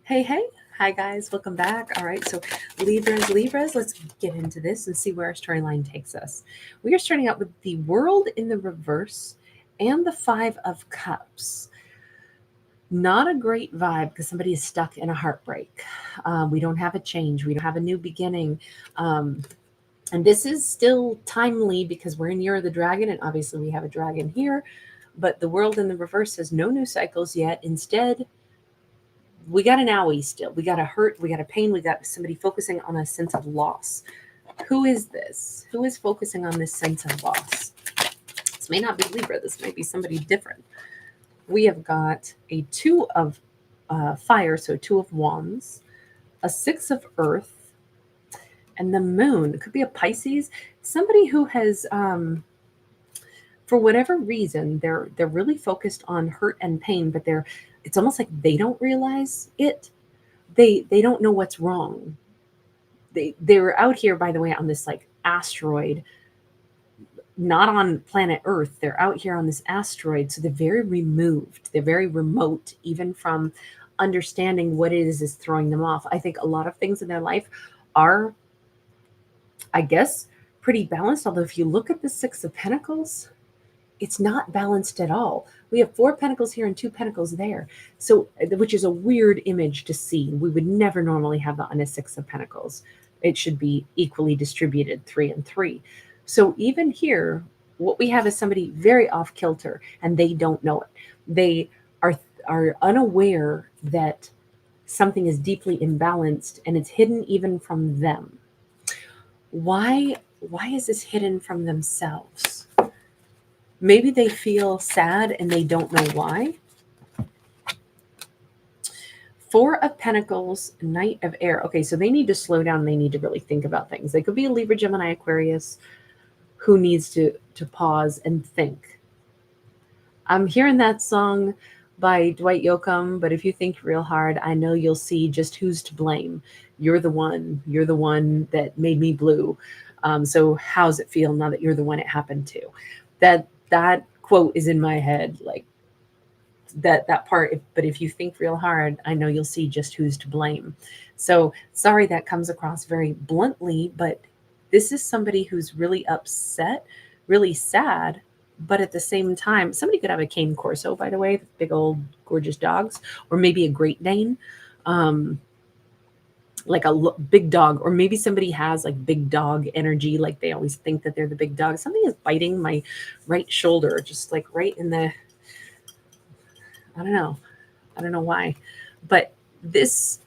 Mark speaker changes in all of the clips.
Speaker 1: Hey, hey. Hi, guys. Welcome back. All right. So, Libras, let's get into this and see where our storyline takes us. We are starting out with the world in the reverse and the Five of Cups. Not a great vibe because somebody is stuck in a heartbreak. We don't have a change, we don't have a new beginning. And this is still timely because we're in Year of the Dragon, and obviously we have a dragon here. But the world in the reverse says no new cycles yet. Instead, we got an owie still. We got a hurt, we got a pain, we got somebody focusing on a sense of loss. Who is this? Who is focusing on this sense of loss? This may not be Libra, this might be somebody different. We have got a two of fire, so two of wands, a six of earth, and the moon. It could be a Pisces, somebody who has for whatever reason they're really focused on hurt and pain, but it's almost like they don't realize it. They don't know what's wrong. They're out here, by the way, on this like asteroid, not on planet Earth. They're out here on this asteroid, so they're very removed. They're very remote, even from understanding what it is throwing them off. I think a lot of things in their life are, I guess, pretty balanced. Although if you look at the Six of Pentacles, it's not balanced at all. We have four pentacles here and two pentacles there. So, which is a weird image to see. We would never normally have that on a Six of Pentacles. It should be equally distributed, 3 and 3. So even here, what we have is somebody very off kilter, and they don't know it. They are unaware that something is deeply imbalanced, and it's hidden even from them. Why is this hidden from themselves? Maybe they feel sad and they don't know why. Four of Pentacles, Knight of Air. Okay, so they need to slow down. They need to really think about things. They could be a Libra, Gemini, Aquarius who needs to pause and think. I'm hearing that song by Dwight Yoakam, but if you think real hard, I know you'll see just who's to blame. You're the one that made me blue. So how's it feel now that you're the one it happened to? That quote is in my head, like that part. But if you think real hard, I know you'll see just who's to blame. So sorry that comes across very bluntly, but this is somebody who's really upset, really sad, but at the same time, somebody could have a cane corso, by the way, big old gorgeous dogs, or maybe a Great Dane. Like a big dog, or maybe somebody has like big dog energy, like they always think that they're the big dog. Something is biting my right shoulder, just like right in the, I don't know why, but this,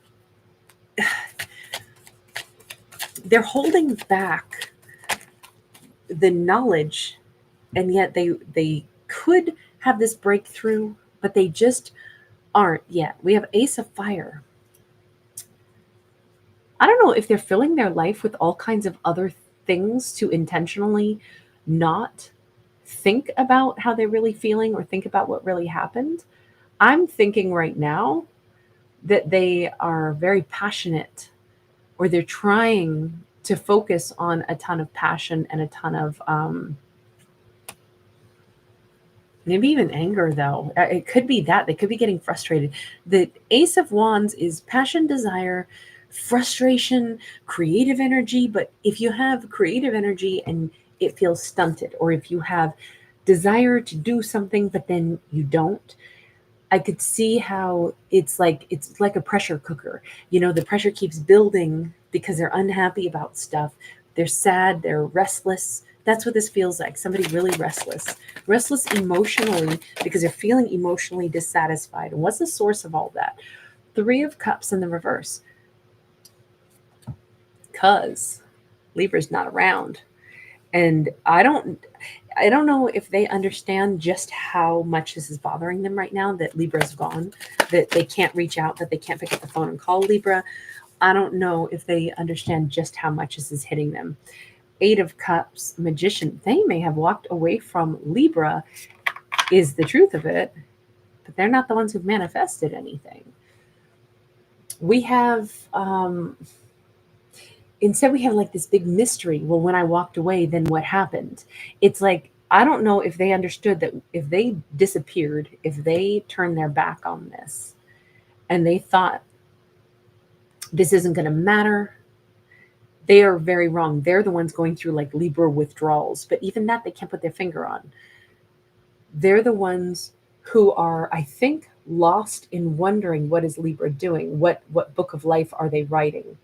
Speaker 1: they're holding back the knowledge, and yet they could have this breakthrough, but they just aren't yet. We have Ace of Fire. I don't know if they're filling their life with all kinds of other things to intentionally not think about how they're really feeling or think about what really happened. I'm thinking right now that they are very passionate, or they're trying to focus on a ton of passion and a ton of maybe even anger, though. It could be that they could be getting frustrated. The Ace of Wands is passion, desire, frustration, creative energy. But if you have creative energy and it feels stunted, or if you have desire to do something but then you don't, I could see how it's like a pressure cooker. The pressure keeps building because they're unhappy about stuff. They're sad, they're restless. That's what this feels like. Somebody really restless. Restless emotionally because they're feeling emotionally dissatisfied. And what's the source of all that? Three of Cups in the reverse. Because Libra's not around. And I don't know if they understand just how much this is bothering them right now, that Libra's gone, that they can't reach out, that they can't pick up the phone and call Libra. I don't know if they understand just how much this is hitting them. Eight of Cups, Magician. They may have walked away from Libra, is the truth of it, but they're not the ones who've manifested anything. We have instead we have like this big mystery. Well, when I walked away, then what happened? It's like, I don't know if they understood that if they disappeared, if they turned their back on this, and they thought This isn't going to matter. They are very wrong. They're the ones going through like Libra withdrawals, but even that they can't put their finger on. They're the ones who are, I think, lost in wondering what is Libra doing? What book of life are they writing?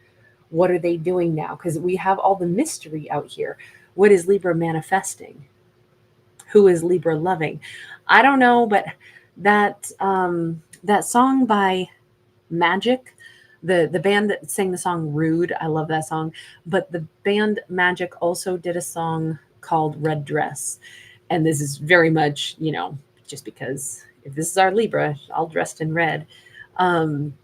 Speaker 1: What are they doing now? Because we have all the mystery out here. What is Libra manifesting? Who is Libra loving? I don't know, but that song by Magic, the band that sang the song Rude, I love that song. But the band Magic also did a song called Red Dress. And this is very much, just because if this is our Libra, all dressed in red. Um,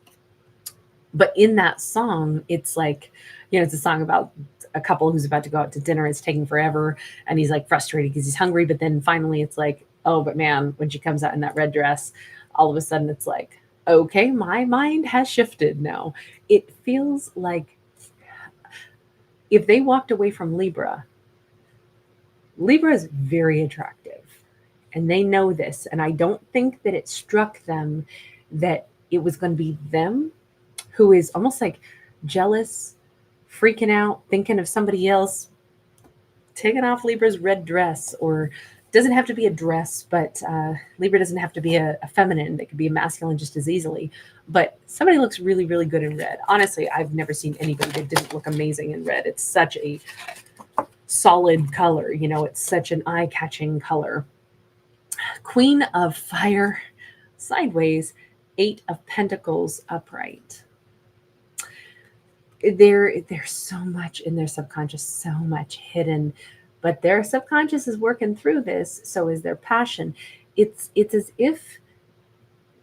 Speaker 1: but in that song, it's like, it's a song about a couple who's about to go out to dinner. It's taking forever. And he's like frustrated because he's hungry. But then finally it's like, oh, but man, when she comes out in that red dress, all of a sudden it's like, okay, my mind has shifted now. It feels like if they walked away from Libra, Libra is very attractive and they know this. And I don't think that it struck them that it was going to be them who is almost like jealous, freaking out, thinking of somebody else, taking off Libra's red dress, or doesn't have to be a dress, but Libra doesn't have to be a feminine. They could be a masculine just as easily. But somebody looks really, really good in red. Honestly, I've never seen anybody that didn't look amazing in red. It's such a solid color. It's such an eye-catching color. Queen of Fire sideways, 8 of Pentacles upright. There's so much in their subconscious, so much hidden, but their subconscious is working through this. So is their passion. It's as if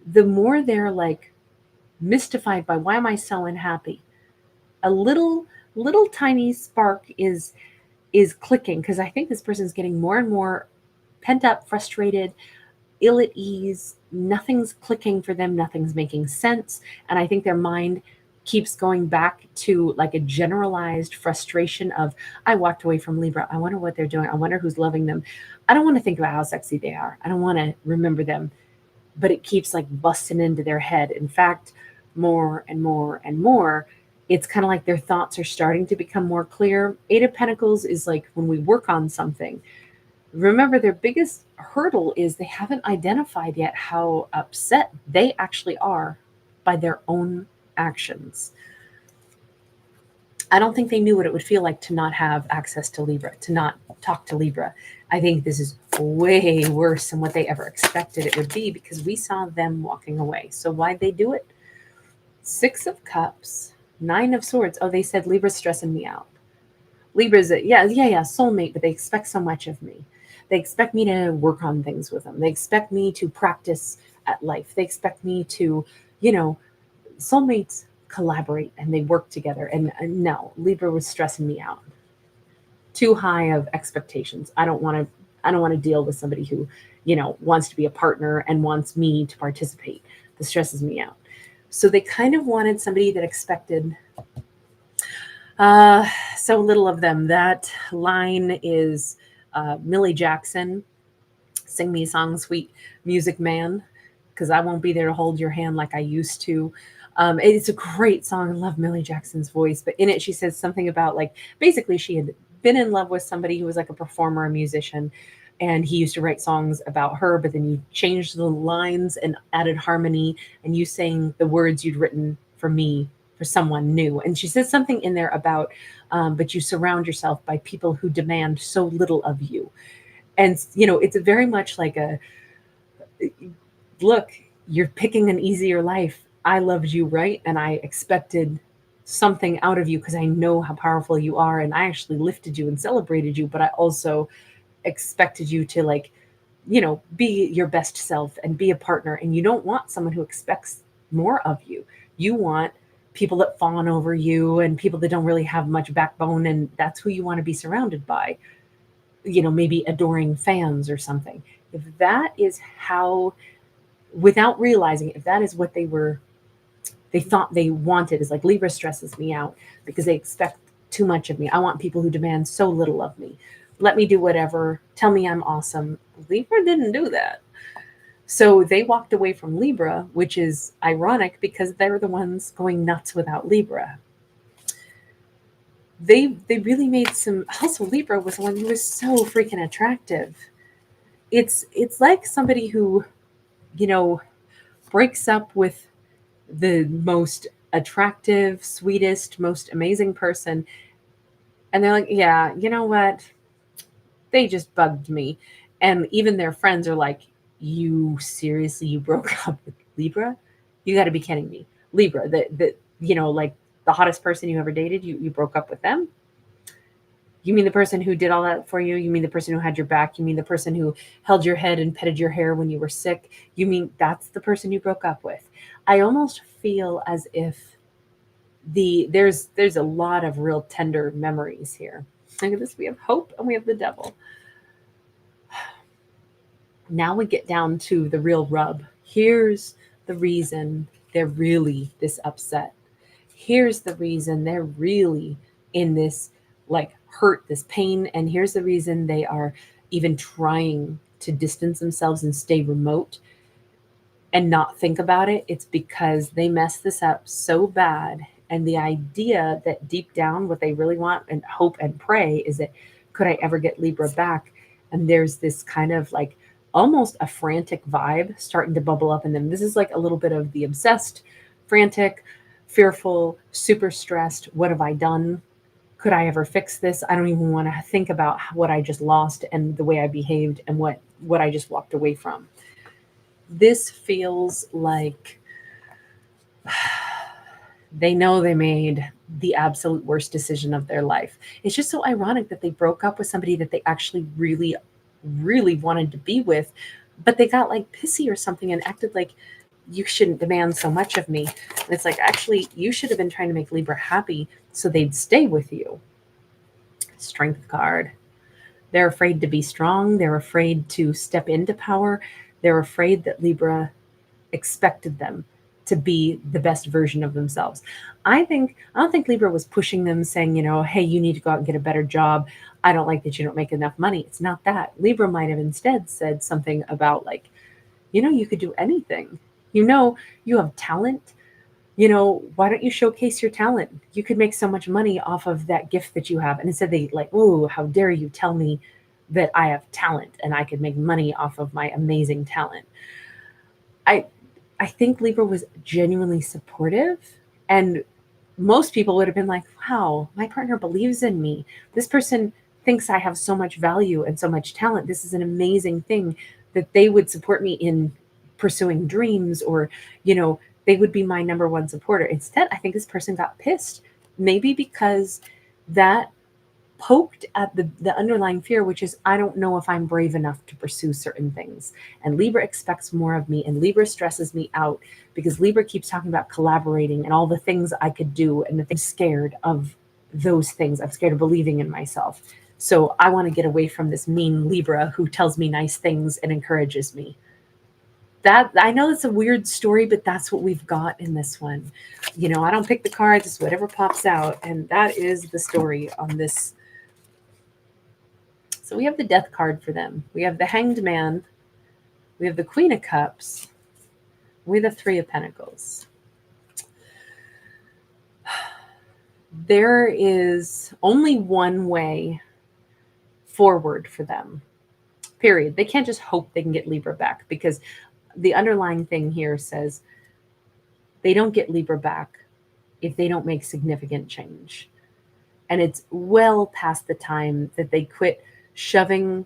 Speaker 1: the more they're like mystified by why am I so unhappy, a little tiny spark is clicking, because I think this person's getting more and more pent up, frustrated, ill at ease. Nothing's clicking for them, nothing's making sense, and I think their mind keeps going back to like a generalized frustration of, I walked away from Libra. I wonder what they're doing. I wonder who's loving them. I don't want to think about how sexy they are. I don't want to remember them, but it keeps like busting into their head. In fact, more and more and more, it's kind of like their thoughts are starting to become more clear. 8 of Pentacles is like when we work on something. Remember, their biggest hurdle is they haven't identified yet how upset they actually are by their own actions. I don't think they knew what it would feel like to not have access to Libra, to not talk to Libra. I think this is way worse than what they ever expected it would be, because we saw them walking away. So why'd they do it? 6 of Cups, 9 of Swords. Oh, they said Libra's stressing me out. Libra's soulmate, but they expect so much of me. They expect me to work on things with them. They expect me to practice at life. They expect me to, soulmates collaborate and they work together. And no, Libra was stressing me out. Too high of expectations. I don't want to deal with somebody who, wants to be a partner and wants me to participate. This stresses me out. So they kind of wanted somebody that expected so little of them. That line is Millie Jackson, Sing Me a Song, Sweet Music Man, because I won't be there to hold your hand like I used to. It's a great song. I love Millie Jackson's voice, but in it she says something about like, basically she had been in love with somebody who was like a performer, a musician, and he used to write songs about her, but then you changed the lines and added harmony, and you sang the words you'd written for me, for someone new. And she says something in there about, but you surround yourself by people who demand so little of you. And, it's very much like look, you're picking an easier life. I loved you, right? And I expected something out of you because I know how powerful you are. And I actually lifted you and celebrated you, but I also expected you to be your best self and be a partner. And you don't want someone who expects more of you. You want people that fawn over you and people that don't really have much backbone. And that's who you want to be surrounded by, maybe adoring fans or something. If that is how, without realizing, if that is what they thought they wanted, is like, Libra stresses me out because they expect too much of me. I want people who demand so little of me. Let me do whatever. Tell me I'm awesome. Libra didn't do that. So they walked away from Libra, which is ironic because they're the ones going nuts without Libra. They really made some. Also, Libra was one who was so freaking attractive. It's like somebody who, you know, breaks up with the most attractive, sweetest, most amazing person, and they're like, yeah, you know what? They just bugged me. And even their friends are like, you seriously, you broke up with Libra? You got to be kidding me. Libra, like the hottest person you ever dated, you broke up with them? You mean the person who did all that for you? You mean the person who had your back? You mean the person who held your head and petted your hair when you were sick? You mean that's the person you broke up with? I almost feel as if there's a lot of real tender memories here. Look at this. We have hope and we have the devil. Now we get down to the real rub. Here's the reason they're really this upset. Here's the reason they're really in this like hurt, this pain. And here's the reason they are even trying to distance themselves and stay remote and not think about it. It's because they messed this up so bad. And the idea that deep down, what they really want and hope and pray is that, could I ever get Libra back? And there's this kind of like almost a frantic vibe starting to bubble up in them. This is like a little bit of the obsessed, frantic, fearful, super stressed. What have I done? Could I ever fix this? I don't even want to think about what I just lost and the way I behaved and what I just walked away from. This feels like they know they made the absolute worst decision of their life. It's just so ironic that they broke up with somebody that they actually really, really wanted to be with, but they got like pissy or something and acted like, you shouldn't demand so much of me. And it's like, actually, you should have been trying to make Libra happy so they'd stay with you. Strength card. They're afraid to be strong. They're afraid to step into power. They're afraid that Libra expected them to be the best version of themselves. I don't think Libra was pushing them saying, hey, you need to go out and get a better job. I don't like that you don't make enough money. It's not that. Libra might have instead said something about like, you could do anything. You have talent. Why don't you showcase your talent? You could make so much money off of that gift that you have. And instead they like, oh, how dare you tell me that I have talent and I could make money off of my amazing talent. I think Libra was genuinely supportive, and most people would have been like, wow, my partner believes in me. This person thinks I have so much value and so much talent. This is an amazing thing that they would support me in pursuing dreams, or, they would be my number one supporter. Instead, I think this person got pissed, maybe because that poked at the underlying fear, which is, I don't know if I'm brave enough to pursue certain things. And Libra expects more of me, and Libra stresses me out because Libra keeps talking about collaborating and all the things I could do. And I'm scared of those things. I'm scared of believing in myself. So I want to get away from this mean Libra who tells me nice things and encourages me. That, I know that's a weird story, but that's what we've got in this one. I don't pick the cards, it's whatever pops out. And that is the story on this. So we have the death card for them. We have the Hanged Man. We have the Queen of Cups. We have the Three of Pentacles. There is only one way forward for them, period. They can't just hope they can get Libra back, because the underlying thing here says they don't get Libra back if they don't make significant change. And it's well past the time that they quit shoving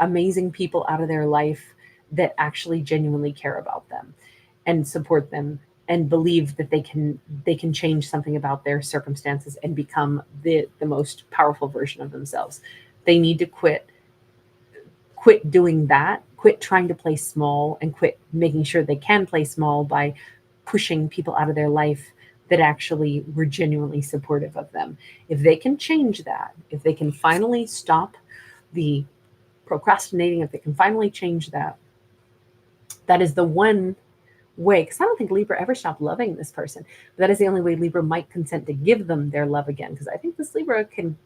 Speaker 1: amazing people out of their life that actually genuinely care about them and support them and believe that they can change something about their circumstances and become the most powerful version of themselves. They need to quit doing that, quit trying to play small, and quit making sure they can play small by pushing people out of their life that actually were genuinely supportive of them. If they can change that, if they can finally stop the procrastinating, if they can finally change that, that is the one way. Because I don't think Libra ever stopped loving this person, but that is the only way Libra might consent to give them their love again. Because I think this Libra can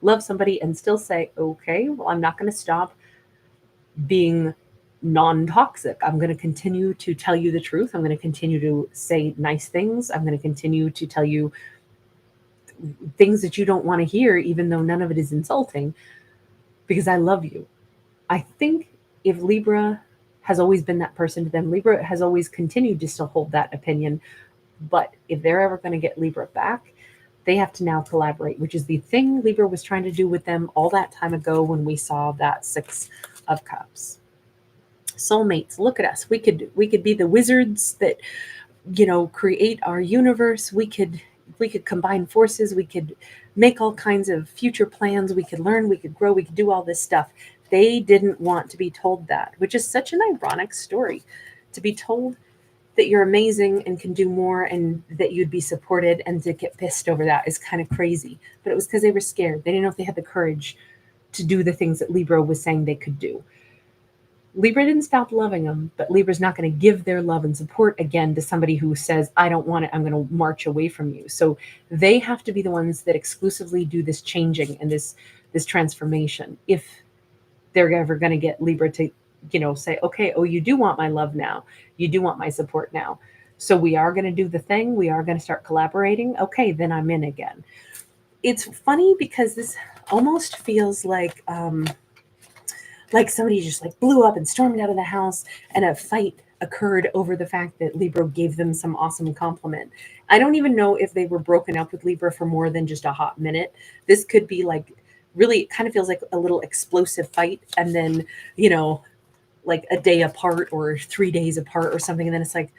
Speaker 1: love somebody and still say, okay, well, I'm not going to stop being non-toxic. I'm going to continue to tell you the truth. I'm going to continue to say nice things. I'm going to continue to tell you things that you don't want to hear, even though none of it is insulting, because I love you. I think if Libra has always been that person to them, Libra has always continued to still hold that opinion. But if they're ever going to get Libra back, they have to now collaborate, which is the thing Libra was trying to do with them all that time ago when we saw that Six of Cups. Soulmates, look at us. We could be the wizards that, create our universe. We could combine forces. We could make all kinds of future plans. We could learn, we could grow, we could do all this stuff. They didn't want to be told that, which is such an ironic story, to be told that you're amazing and can do more and that you'd be supported, and to get pissed over that is kind of crazy. But it was because they were scared. They didn't know if they had the courage to do the things that Libra was saying they could do. Libra didn't stop loving them, but Libra's not going to give their love and support again to somebody who says, I don't want it, I'm going to march away from you. So they have to be the ones that exclusively do this changing and this transformation. If they're ever going to get Libra to, say, okay, oh, you do want my love now. You do want my support now. So we are going to do the thing. We are going to start collaborating. Okay, then I'm in again. It's funny because this almost feels like somebody just like blew up and stormed out of the house, and a fight occurred over the fact that Libra gave them some awesome compliment. I don't even know if they were broken up with Libra for more than just a hot minute. This could be like, really, it kind of feels like a little explosive fight, and then, like a day apart or 3 days apart or something. And then it's like,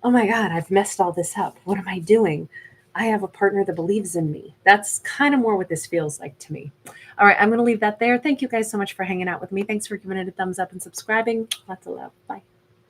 Speaker 1: oh my God, I've messed all this up. What am I doing? I have a partner that believes in me. That's kind of more what this feels like to me. All right, I'm going to leave that there. Thank you guys so much for hanging out with me. Thanks for giving it a thumbs up and subscribing. Lots of love. Bye.